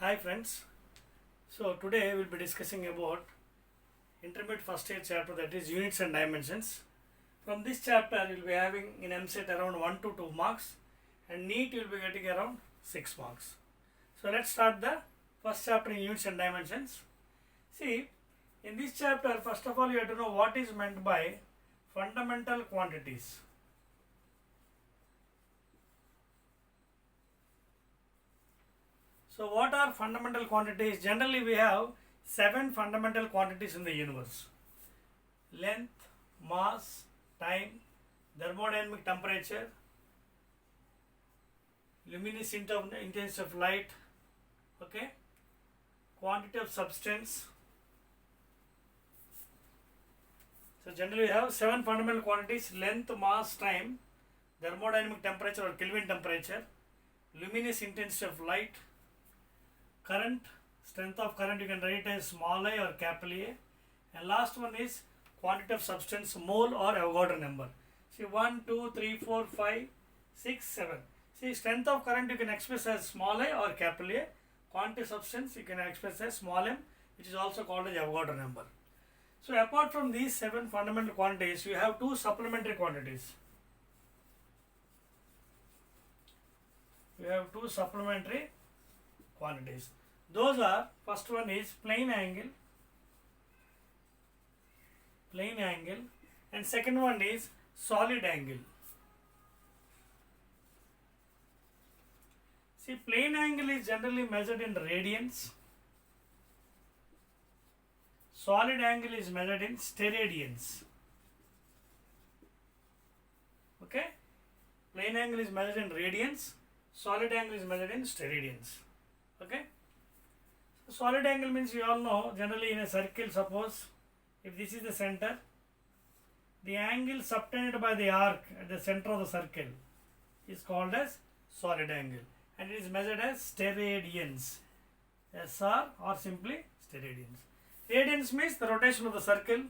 Hi friends. So today we will be discussing about intermediate first year chapter, that is units and dimensions. From this chapter you will be having in MCET around 1 to 2 marks and NEET you will be getting around 6 marks. So let's start the first chapter in units and dimensions. See, in this chapter first of all you have to know what is meant by fundamental quantities. So what are fundamental quantities? Generally we have 7 fundamental quantities in the universe: length, mass, time, thermodynamic temperature, luminous intensity of light, okay, quantity of substance. So generally we have 7 fundamental quantities: length, mass, time, thermodynamic temperature or Kelvin temperature, luminous intensity of light, current, strength of current you can write as small a or capital A, and last one is quantity of substance, mole or Avogadro number. See 1, 2, 3, 4, 5, 6, 7. See, strength of current you can express as small a or capital A, quantity of substance you can express as small m, which is also called as Avogadro number. So apart from these 7 fundamental quantities, we have 2 supplementary quantities. We have 2 supplementary quantities. Those are, first one is plane angle, and second one is solid angle. See, plane angle is generally measured in radians, solid angle is measured in steradians. Okay, plane angle is measured in radians, solid angle is measured in steradians. Okay, so solid angle means you all know, generally in a circle, suppose if this is the center, the angle subtended by the arc at the center of the circle is called as solid angle, and it is measured as steradians, SR or simply steradians. Radians means the rotation of the circle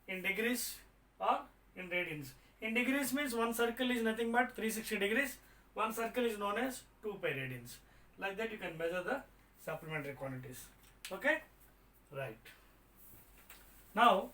in degrees or in radians. In degrees means one circle is nothing but 360 degrees, one circle is known as 2 pi radians. Like that you can measure the supplementary quantities. Okay, right. Now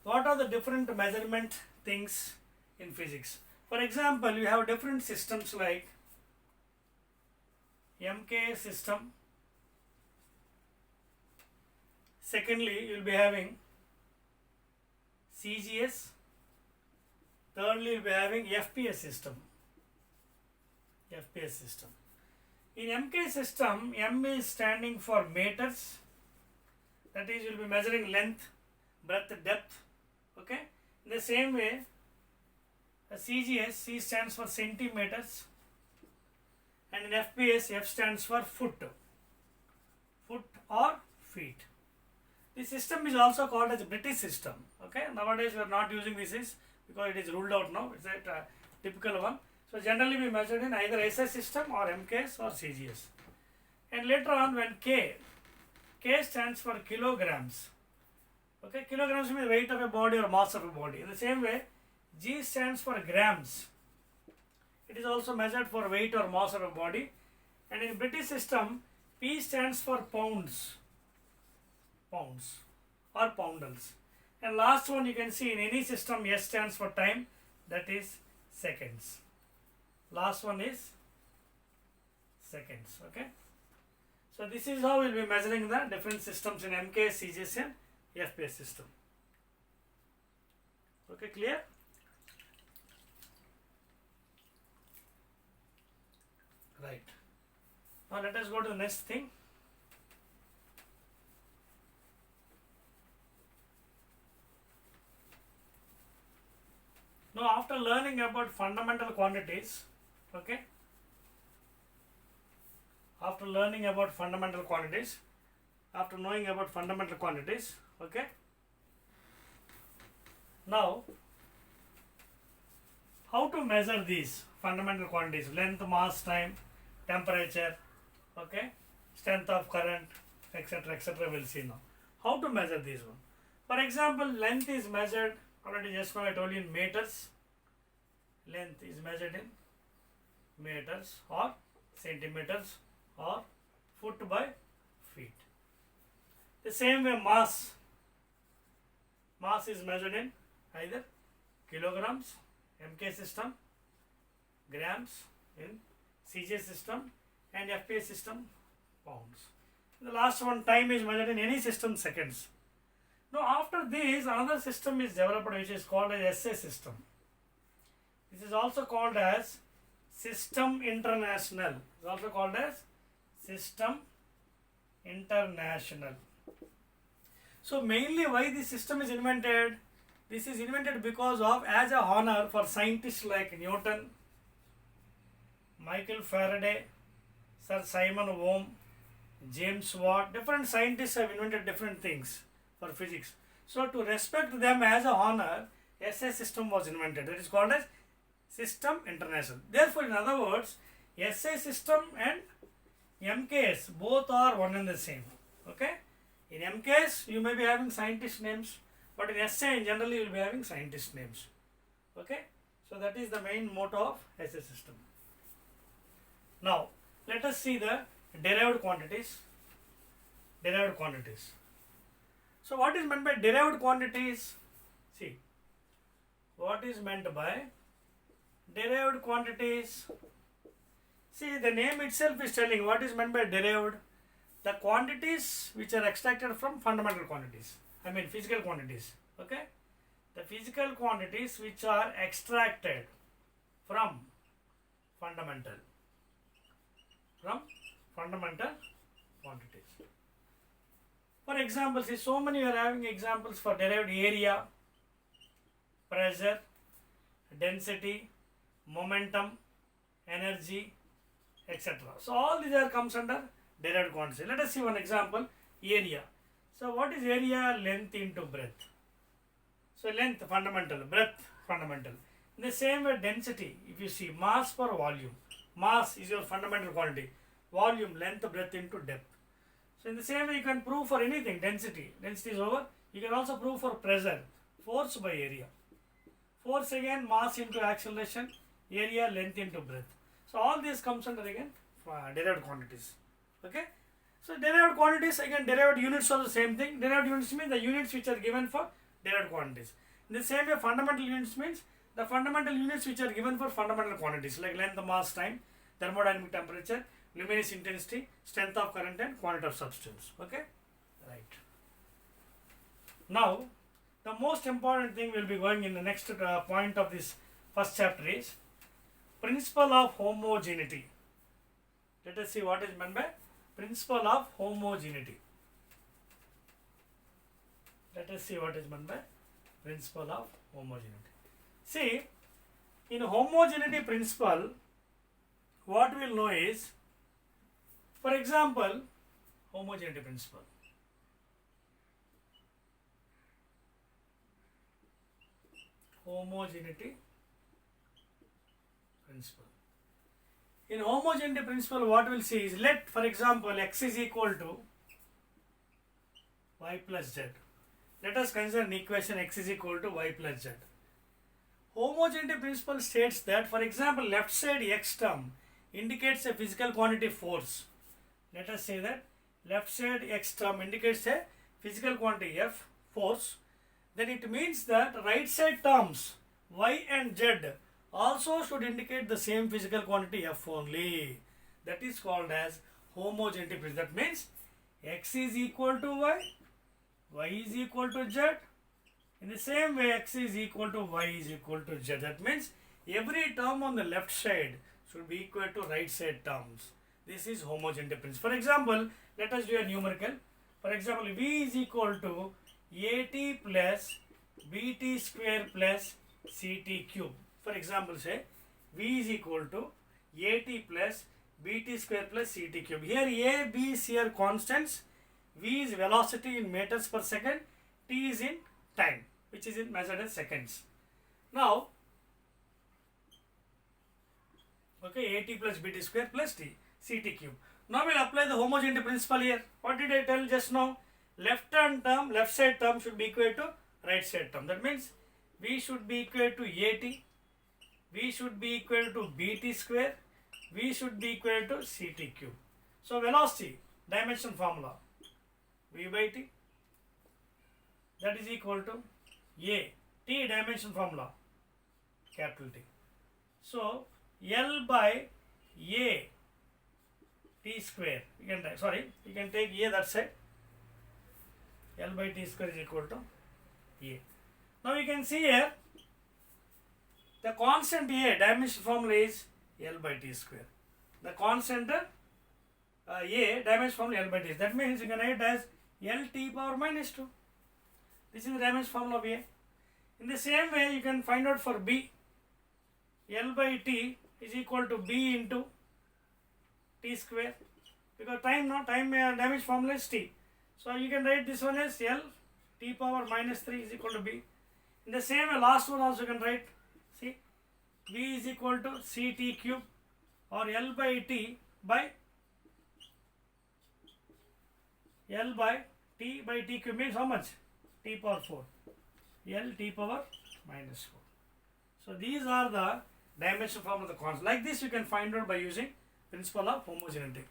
what are the different measurement things in physics? For example, you have different systems like MK system. Secondly, you will be having CGS. Thirdly, you will be having FPS system. In MK system, M is standing for meters. That is, you will be measuring length, breadth, depth. Okay. In the same way, CGS, C stands for centimeters, and in FPS, F stands for foot or feet. This system is also called as British system. Okay. Nowadays we are not using this because it is ruled out now. It's a typical one. So generally we measured in either SI system or MKS or CGS. And later on, when K stands for kilograms. Okay, kilograms means weight of a body or mass of a body. In the same way, G stands for grams. It is also measured for weight or mass of a body. And in British system, P stands for pounds or poundals. And last one you can see in any system, S stands for time, that is seconds. Last one is seconds. Okay. So this is how we will be measuring the different systems in MK, CGS and FPS system. Okay, clear? Right. Now let us go to the next thing. Now after learning about fundamental quantities, okay, after knowing about fundamental quantities, okay, now how to measure these fundamental quantities: length, mass, time, temperature, okay, strength of current, etc., etc. We'll see now how to measure these one. For example, length is measured, already just now I told you, in meters. Length is measured in meters or centimeters or foot by feet. The same way mass is measured in either kilograms, MK system, grams in CJ system, and FPA system, pounds. The last one, time is measured in any system, seconds. Now after this, another system is developed which is called as SA system. This is also called as System International. It is also called as System International. So mainly why this system is invented? This is invented because of as a honor for scientists like Newton, Michael Faraday, Sir Simon Ohm, James Watt. Different scientists have invented different things for physics. So to respect them as a honor, SA system was invented. That is called as System International. Therefore, in other words, SA system and MKS both are one and the same. Okay? In MKS, you may be having scientist names, but in SA, generally, you will be having scientist names. Okay? So that is the main motto of SA system. Now, let us see the derived quantities. Derived quantities. So what is meant by derived quantities? See, what is meant by derived quantities? See, the name itself is telling what is meant by derived. The quantities which are extracted from fundamental quantities. I mean physical quantities. Okay? The physical quantities which are extracted from fundamental. From fundamental quantities. For example, see, so many you are having examples for derived: area, pressure, density, momentum, energy, etc. So all these are comes under derived quantities. Let us see one example: area. So what is area? Length into breadth. So length fundamental, breadth fundamental. In the same way, density, if you see mass per volume, mass is your fundamental quantity. Volume, length, breadth into depth. So in the same way, you can prove for anything, density. Density is over. You can also prove for pressure, force by area. Force again, mass into acceleration, area, length into breadth. So all this comes under again derived quantities. Okay. So derived quantities, again derived units are the same thing. Derived units means the units which are given for derived quantities. In the same way, fundamental units means the fundamental units which are given for fundamental quantities like length, mass, time, thermodynamic temperature, luminous intensity, strength of current, and quantity of substance. Okay, right. Now, the most important thing will be going in the next point of this first chapter is principle of homogeneity. Let us see what is meant by principle of homogeneity. Let us see what is meant by principle of homogeneity. See, in homogeneity principle, what we will know is, for example, homogeneity principle. Homogeneity principle. In homogeneity principle, what we will see is, let, for example, x is equal to y plus z. Let us consider an equation x is equal to y plus z. Homogeneity principle states that, for example, left side x term indicates a physical quantity force. Let us say that left side x term indicates a physical quantity F, force. Then it means that right side terms y and z also should indicate the same physical quantity F only. That is called as homogeneity principle. That means x is equal to y is equal to z. In the same way, x is equal to y is equal to z. That means every term on the left side should be equal to right side terms. This is homogeneity principle. For example, let us do a numerical. For example, v is equal to at plus bt square plus ct cube. For example, say v is equal to at plus bt square plus ct cube. Here a, b, c are constants. V is velocity in meters per second. T is in time, which is in measured as seconds. Now, okay, at plus bt square plus t, ct cube. Now we will apply the homogeneity principle here. What did I tell just now? Left hand term, left side term should be equal to right side term. That means v should be equal to at, v should be equal to bt square, V should be equal to Ct cube. So velocity dimension formula, V by T, that is equal to A. T dimension formula, capital T. So L by A T square, you can take A that side. L by T square is equal to A. Now you can see here the constant A dimension formula is L by T square. The constant A dimension formula L by T. That means you can write as L T power minus 2. This is the dimension formula of A. In the same way you can find out for B. L by T is equal to B into T square, because time dimension formula is T. So you can write this one as L T power minus 3 is equal to B. In the same way last one also you can write, see, V is equal to Ct cube or L by T by L by T cube means how much? T power 4. L T power minus 4. So these are the dimension form of the constant. Like this you can find out by using principle of homogeneity.